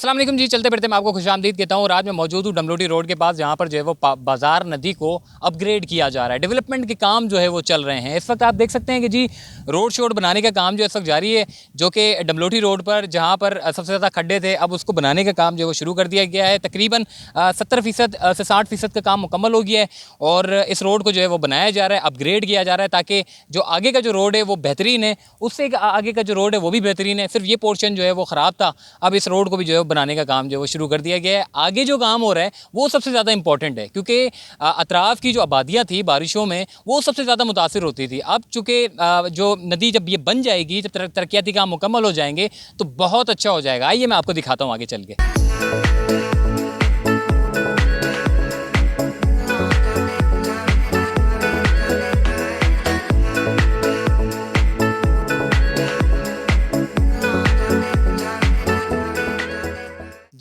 अस्सलाम वालेकुम जी। चलते फिरते मैं आपको खुशामदीद कहता हूँ और आज मैं मौजूद हूँ डमलोटी रोड के पास, जहाँ पर जो है वो बाज़ार नदी को अपग्रेड किया जा रहा है। डेवलपमेंट के काम जो है वो चल रहे हैं। इस वक्त आप देख सकते हैं कि जी रोड शोड बनाने का काम जो इस वक्त जारी है, जो कि डमलोटी रोड पर जहाँ पर सबसे ज़्यादा खड्डे थे, अब उसको बनाने का काम जो है वो शुरू कर दिया गया है। तकरीबन 70% से 60% का काम मुकम्मल हो गया है और इस रोड को जो है वो बनाया जा रहा है, अपग्रेड किया जा रहा है, ताकि जो आगे का जो रोड है वो बेहतरीन है, उससे आगे का जो रोड है वो भी बेहतरीन है। सिर्फ ये पोर्शन जो है वो ख़राब था, अब इस रोड को भी जो है बनाने का काम जो है वो शुरू कर दिया गया है। आगे जो काम हो रहा है वो सबसे ज़्यादा इंपॉर्टेंट है, क्योंकि अतराफ़ की जो आबादियाँ थी बारिशों में वो सबसे ज़्यादा मुतासिर होती थी। अब चूँकि जो नदी जब ये बन जाएगी, जब तरक्याती काम मुकम्मल हो जाएंगे तो बहुत अच्छा हो जाएगा। आइए मैं आपको दिखाता हूँ आगे चल के।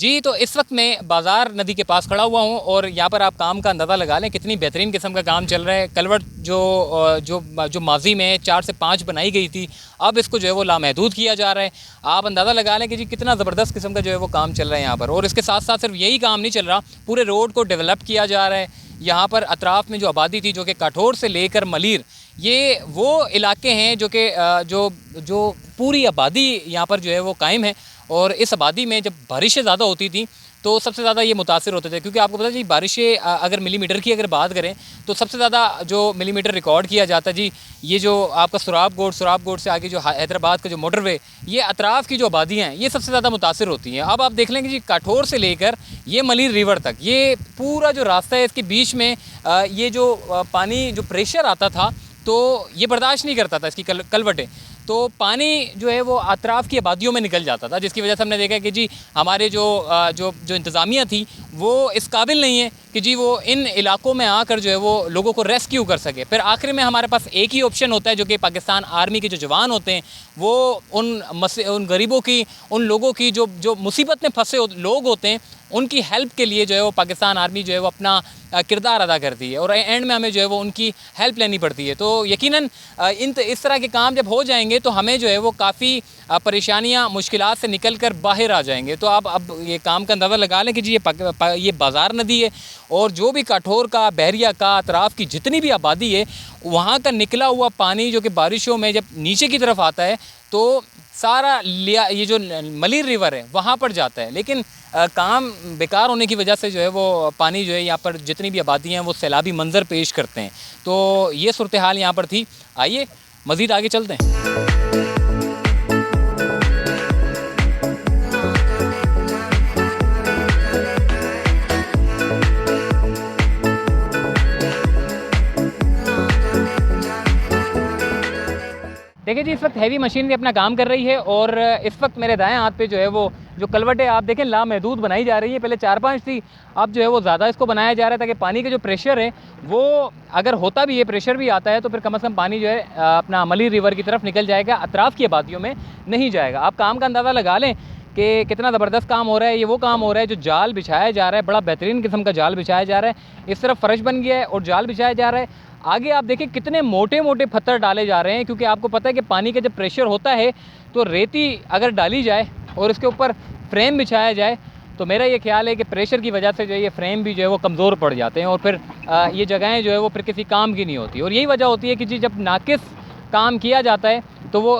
जी, तो इस वक्त मैं बाज़ार नदी के पास खड़ा हुआ हूँ और यहाँ पर आप काम का अंदाज़ा लगा लें कितनी बेहतरीन किस्म का काम चल रहा है। कलवट जो माजी में 4 से 5 बनाई गई थी, अब इसको जो है वो लामहदूद किया जा रहा है। आप अंदाज़ा लगा लें कि जी कितना ज़बरदस्त किस्म का जो है वो काम चल रहा है यहाँ पर। और इसके साथ साथ सिर्फ यही काम नहीं चल रहा, पूरे रोड को डेवलप किया जा रहा है। यहाँ पर अतराफ़ में जो आबादी थी, जो कि काठोर से लेकर मलीर, ये वो इलाके हैं जो कि जो पूरी आबादी यहाँ पर जो है वो कायम है। और इस आबादी में जब बारिशें ज़्यादा होती थी तो सबसे ज़्यादा ये मुतासिर होते थे, क्योंकि आपको पता है जी बारिशें अगर मिलीमीटर की अगर बात करें तो सबसे ज़्यादा जो मिलीमीटर रिकॉर्ड किया जाता है जी, ये जो आपका सुराबगोट से आगे जो हैदराबाद का जो मोटरवे, ये अतराफ़ की जो आबादियाँ हैं ये सबसे ज़्यादा मुतासिर होती हैं। अब आप देख लेंगे जी काठोर से लेकर ये मलीर रिवर तक, ये पूरा जो रास्ता है, इसके बीच में ये जो पानी जो प्रेशर आता था तो ये बर्दाश्त नहीं करता था, इसकी कलवटें, तो पानी जो है वो अतराफ़ की आबादियों में निकल जाता था, जिसकी वजह से हमने देखा कि जी हमारे जो इंतज़ामिया थी वो इस काबिल नहीं है कि जी वो इन इलाकों में आकर जो है वो लोगों को रेस्क्यू कर सके। फिर आखिर में हमारे पास एक ही ऑप्शन होता है, जो कि पाकिस्तान आर्मी के जो जवान होते हैं वो उन गरीबों की, उन लोगों की जो मुसीबत में फंसे लोग होते हैं, उनकी हेल्प के लिए जो है वो पाकिस्तान आर्मी जो है वो अपना किरदार अदा करती है और एंड में हमें जो है वो उनकी हेल्प लेनी पड़ती है। तो यकीनन इस तरह के काम जब हो जाएंगे तो हमें जो है वो काफ़ी परेशानियाँ, मुश्किलात से निकल कर बाहर आ जाएंगे। तो आप अब ये काम का अंदाज़ा लगा लें कि जी ये बाज़ार नदी है और जो भी काठोर का, बहरिया का, अतराफ़ की जितनी भी आबादी है, वहाँ का निकला हुआ पानी जो कि बारिशों में जब नीचे की तरफ आता है तो सारा ये जो मलीर रिवर है वहाँ पर जाता है। लेकिन काम बेकार होने की वजह से जो है वो पानी जो है यहाँ पर जितनी भी आबादी हैं वो सैलाबी मंज़र पेश करते हैं। तो ये सूरत हाल यहाँ पर थी। आइए मज़ीद आगे चलते हैं। देखिए जी, इस वक्त हैवी मशीनरी अपना काम कर रही है और इस वक्त मेरे दाएं हाथ पे जो है वो जो कलवटें आप देखें लामहदूद बनाई जा रही है। पहले 4-5 थी, अब जो है वो ज़्यादा इसको बनाया जा रहा है, ताकि पानी का जो प्रेशर है वो अगर होता भी है, प्रेशर भी आता है, तो फिर कम से कम पानी जो है अपना मलीर रिवर की तरफ निकल जाएगा, अतराफ़ की आबादियों में नहीं जाएगा। आप काम का अंदाज़ा लगा लें कि कितना ज़बरदस्त काम हो रहा है। ये वो काम हो रहा है जो जाल बिछाया जा रहा है, बड़ा बेहतरीन किस्म का जाल बिछाया जा रहा है। इस तरफ फ़र्श बन गया है और जाल बिछाया जा रहा है। आगे आप देखिए कितने मोटे मोटे पत्थर डाले जा रहे हैं, क्योंकि आपको पता है कि पानी का जब प्रेशर होता है तो रेती अगर डाली जाए और इसके ऊपर फ्रेम बिछाया जाए तो मेरा ये ख्याल है कि प्रेशर की वजह से जो है ये फ्रेम भी जो है वो कमज़ोर पड़ जाते हैं और फिर ये जगहें जो है वो फिर किसी काम की नहीं होती। और यही वजह होती है कि जी जब नाकिस काम किया जाता है तो वो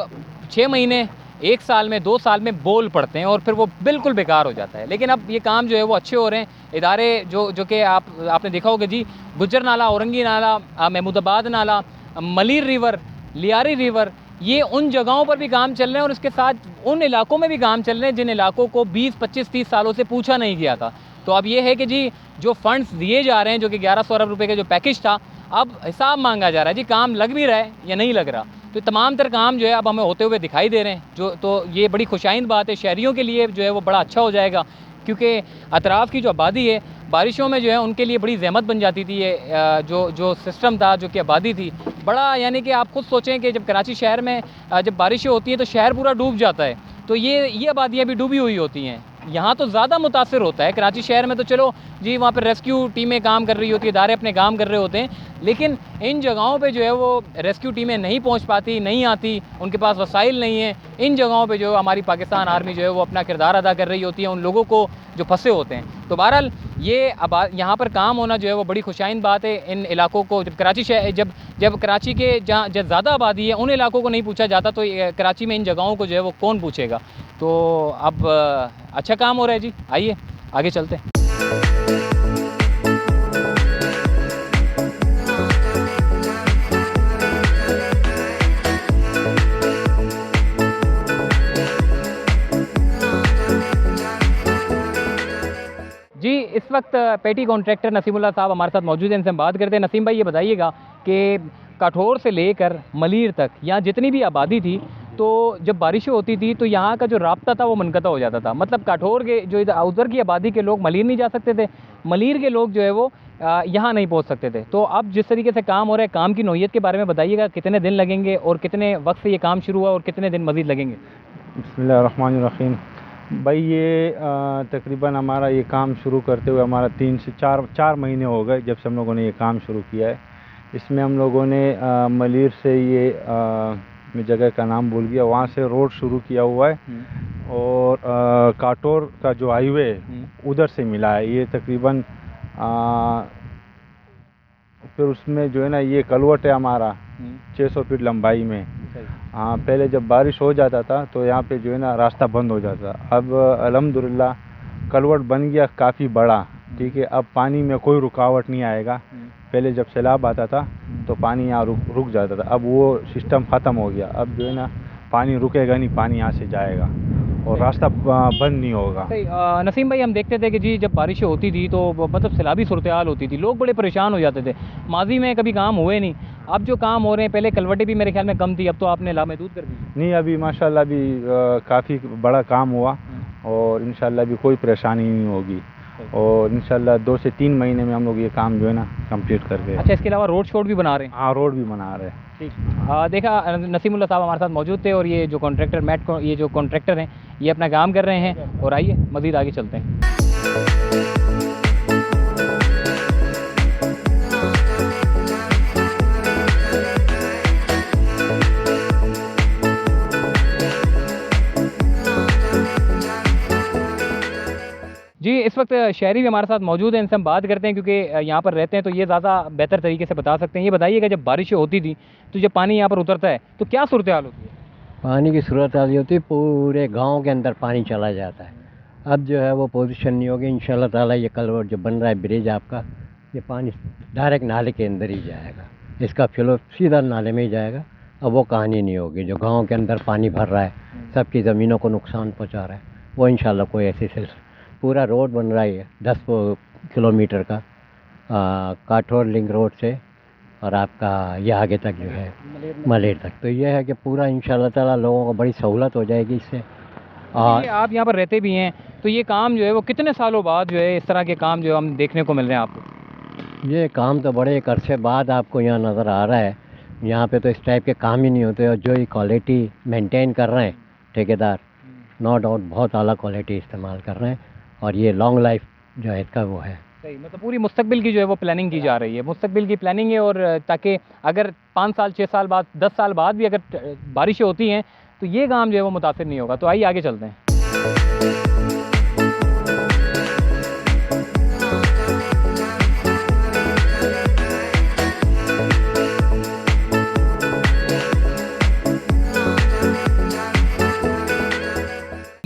6 महीने, 1 साल में, 2 साल में बोल पड़ते हैं और फिर वो बिल्कुल बेकार हो जाता है। लेकिन अब ये काम जो है वो अच्छे हो रहे हैं। इदारे जो कि आपने देखा होगा जी, गुज्जर नाला, औरंगी नाला, महमूदाबाद नाला, मलीर रिवर, लियारी रिवर, ये उन जगहों पर भी काम चल रहे हैं और इसके साथ उन इलाकों में भी काम चल रहे हैं जिन इलाकों को 20, 25, 30 सालों से पूछा नहीं गया था। तो अब ये है कि जी जो फंड्स दिए जा रहे हैं, जो कि 1100 अरब रुपये का जो पैकेज था, अब हिसाब मांगा जा रहा है जी काम लग भी रहा है या नहीं लग रहा। तो तमाम तर काम जो है अब हमें होते हुए दिखाई दे रहे हैं, तो ये बड़ी खुशाइंद बात है। शहरियों के लिए जो है वो बड़ा अच्छा हो जाएगा, क्योंकि अतराफ़ की जो आबादी है बारिशों में जो है उनके लिए बड़ी ज़हमत बन जाती थी। ये जो सिस्टम था, जो कि आबादी थी, बड़ा, यानी कि आप खुद सोचें कि जब कराची शहर में जब बारिशें होती हैं तो शहर पूरा डूब जाता है, तो ये आबादियाँ भी डूबी हुई होती हैं। यहाँ तो ज़्यादा मुतासिर होता है। कराची शहर में तो चलो जी वहाँ पर रेस्क्यू टीमें काम कर रही होती है, इदारे अपने काम कर रहे होते हैं, लेकिन इन जगहों पे जो है वो रेस्क्यू टीमें नहीं पहुँच पाती, नहीं आती, उनके पास वसाइल नहीं है। इन जगहों पे जो हमारी पाकिस्तान आर्मी जो है वो अपना किरदार अदा कर रही होती है उन लोगों को जो फंसे होते हैं। तो बहरहाल ये अब यहाँ पर काम होना जो है वो बड़ी खुशाइन बात है। इन इलाकों को जब कराची शहर जब कराची के जहाँ ज़्यादा आबादी है उन इलाकों को नहीं पूछा जाता, तो कराची में इन जगहों को जो है वो कौन पूछेगा। तो अब अच्छा काम हो रहा है जी, आइए आगे चलते हैं। जी इस वक्त पेटी कॉन्ट्रैक्टर नसीमुल्लाह साहब हमारे साथ मौजूद हैं, इनसे हम बात करते हैं। नसीम भाई ये बताइएगा कि काठौर से लेकर मलीर तक यहाँ जितनी भी आबादी थी, तो जब बारिशें होती थी तो यहाँ का जो राब्ता था वो मुनक़ता हो जाता था। मतलब काठौर के जो उधर की आबादी के लोग मलीर नहीं जा सकते थे, मलीर के लोग जो है वो यहाँ नहीं पहुँच सकते थे। तो अब जिस तरीके से काम हो रहा है, काम की नौइयत के बारे में बताइएगा, कितने दिन लगेंगे और कितने वक्त से ये काम शुरू हुआ और कितने दिन मज़ीद लगेंगे? बिस्मिल्लाहिर्रहमानिर्रहीम। भाई ये तकरीबन हमारा ये काम शुरू करते हुए हमारा 3 से 4 महीने हो गए जब से हम लोगों ने ये काम शुरू किया है। इसमें हम लोगों ने मलीर से ये मैं जगह का नाम भूल गया, वहाँ से रोड शुरू किया हुआ है और काठौर का जो हाईवे उधर से मिला है ये तकरीबन। फिर उसमें जो है ना ये कलवट है हमारा 600 फीट लंबाई में। हाँ, पहले जब बारिश हो जाता था तो यहाँ पे जो है ना रास्ता बंद हो जाता। अब अल्हम्दुलिल्लाह कलवट बन गया काफ़ी बड़ा, ठीक है। अब पानी में कोई रुकावट नहीं आएगा। पहले जब सैलाब आता था तो पानी यहाँ रुक जाता था, अब वो सिस्टम ख़त्म हो गया। अब जो है ना पानी रुकेगा नहीं, पानी यहाँ से जाएगा और रास्ता बंद नहीं होगा। सही। नसीम भाई हम देखते थे कि जी जब बारिशें होती थी तो मतलब सैलाबी सूरत हाल होती थी, लोग बड़े परेशान हो जाते थे। माजी में कभी काम हुए नहीं, अब जो काम हो रहे हैं, पहले कलवटें भी मेरे ख्याल में कम थी, अब तो आपने लामहदूद कर दी। नहीं, अभी माशाल्लाह अभी काफ़ी बड़ा काम हुआ और इंशाल्लाह अभी कोई परेशानी नहीं होगी और इंशाल्लाह 2 से 3 महीने में हम लोग ये काम जो है ना कंप्लीट कर गए। अच्छा, इसके अलावा रोड शोड भी बना रहे हैं? हाँ, रोड भी बना रहे हैं। ठीक। देखा नसीमुल्लाह साहब हमारे साथ मौजूद थे और ये जो कॉन्ट्रैक्टर ये जो कॉन्ट्रैक्टर हैं ये अपना काम कर रहे हैं। और आइए मज़ीद आगे चलते हैं। जी इस वक्त शहरी भी हमारे साथ मौजूद हैं, इनसे हम बात करते हैं क्योंकि यहाँ पर रहते हैं तो ये ज़्यादा बेहतर तरीके से बता सकते हैं। ये बताइएगा जब बारिशें होती थी तो जब पानी यहाँ पर उतरता है तो क्या सूरत हाल होती है? पानी की सूरत हाल होती है, पूरे गांव के अंदर पानी चला जाता है। अब जो है वो पोजीशन नहीं होगी इंशाल्लाह ताला। ये कलवर्ट जो बन रहा है ब्रिज आपका, ये पानी डायरेक्ट नाले के अंदर ही जाएगा, इसका फ्लो सीधा नाले में ही जाएगा। अब वो कहानी नहीं होगी जो गाँव के अंदर पानी भर रहा है, सबकी ज़मीनों को नुकसान पहुँचा रहा है, वो इंशाल्लाह कोई ऐसी पूरा रोड बन रहा है 10 किलोमीटर का काठौर लिंक रोड से और आपका ये आगे तक जो है मलेर तक। तो ये है कि पूरा इंशाल्लाह ताला लोगों को बड़ी सहूलत हो जाएगी इससे। और आप यहाँ पर रहते भी हैं तो ये काम जो है वो कितने सालों बाद जो है इस तरह के काम जो है हम देखने को मिल रहे हैं आपको? ये काम तो बड़े एक अरसे बाद आपको यहाँ नज़र आ रहा है। यहाँ पे तो इस टाइप के काम ही नहीं होते और जो ये क्वालिटी मेंटेन कर रहे हैं ठेकेदार, नो डाउट बहुत आला क्वालिटी इस्तेमाल कर रहे हैं और ये लॉन्ग लाइफ जो है इसका वो है। सही, मतलब पूरी मुस्तकबिल की जो है वो प्लानिंग की जा रही है, मुस्तकबिल की प्लानिंग है। और ताकि अगर 5 साल 6 साल बाद 10 साल बाद भी अगर बारिशें होती हैं तो ये काम जो है वो मुतासिर नहीं होगा। तो आइए आगे चलते हैं।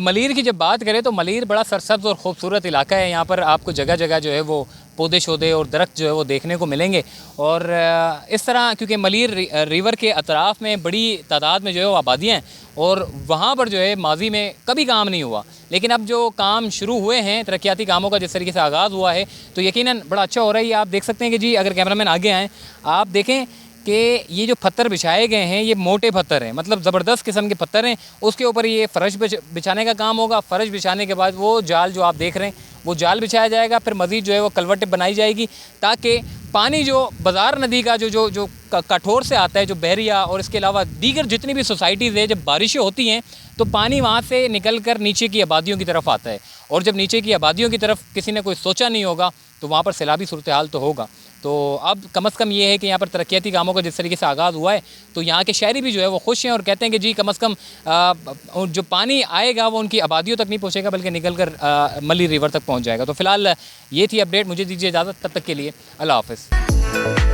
मलीर की जब बात करें तो मलीर बड़ा सरसब्ज़ और ख़ूबसूरत इलाका है। यहाँ पर आपको जगह जगह जो है वो पौधे शौधे और दरख्त जो है वो देखने को मिलेंगे। और इस तरह क्योंकि मलीर रिवर के अतराफ़ में बड़ी तादाद में जो है वो आबादियाँ हैं और वहाँ पर जो है माजी में कभी काम नहीं हुआ, लेकिन अब जो काम शुरू हुए हैं तरक्याती कामों का जिस तरीके से आगाज़ हुआ है तो यकीनन बड़ा अच्छा हो रहा है। ये आप देख सकते हैं कि जी अगर कैमरामैन आगे आएँ आप देखें कि ये जो पत्थर बिछाए गए हैं ये मोटे पत्थर हैं, मतलब ज़बरदस्त किस्म के पत्थर हैं। उसके ऊपर ये फ़र्श बिछाने का काम होगा। फ़र्श बिछाने के बाद वो जाल जो आप देख रहे हैं वो जाल बिछाया जाएगा, फिर मज़ीद जो है वो कलवटें बनाई जाएगी ताकि पानी जो बाज़ार नदी का जो काठौर से आता है, जो बहरिया और इसके अलावा दीगर जितनी भी सोसाइटीज़ है, जब बारिशें होती हैं तो पानी वहाँ से निकल कर नीचे की आबादियों की तरफ आता है, और जब नीचे की आबादियों की तरफ किसी ने कोई सोचा नहीं होगा तो वहाँ पर सैलाबी सूरत हाल तो होगा। तो अब कम से कम ये है कि यहाँ पर तरक्याती कामों का जिस तरीके से आगाज़ हुआ है तो यहाँ के शहरी भी जो है वो खुश हैं और कहते हैं कि जी कम से कम जो पानी आएगा वो उनकी आबादियों तक नहीं पहुँचेगा बल्कि निकल कर मली रिवर तक पहुँच जाएगा। तो फिलहाल ये थी अपडेट, मुझे दीजिए इजाज़त, तब तक के लिए अल्लाह हाफ़िज़।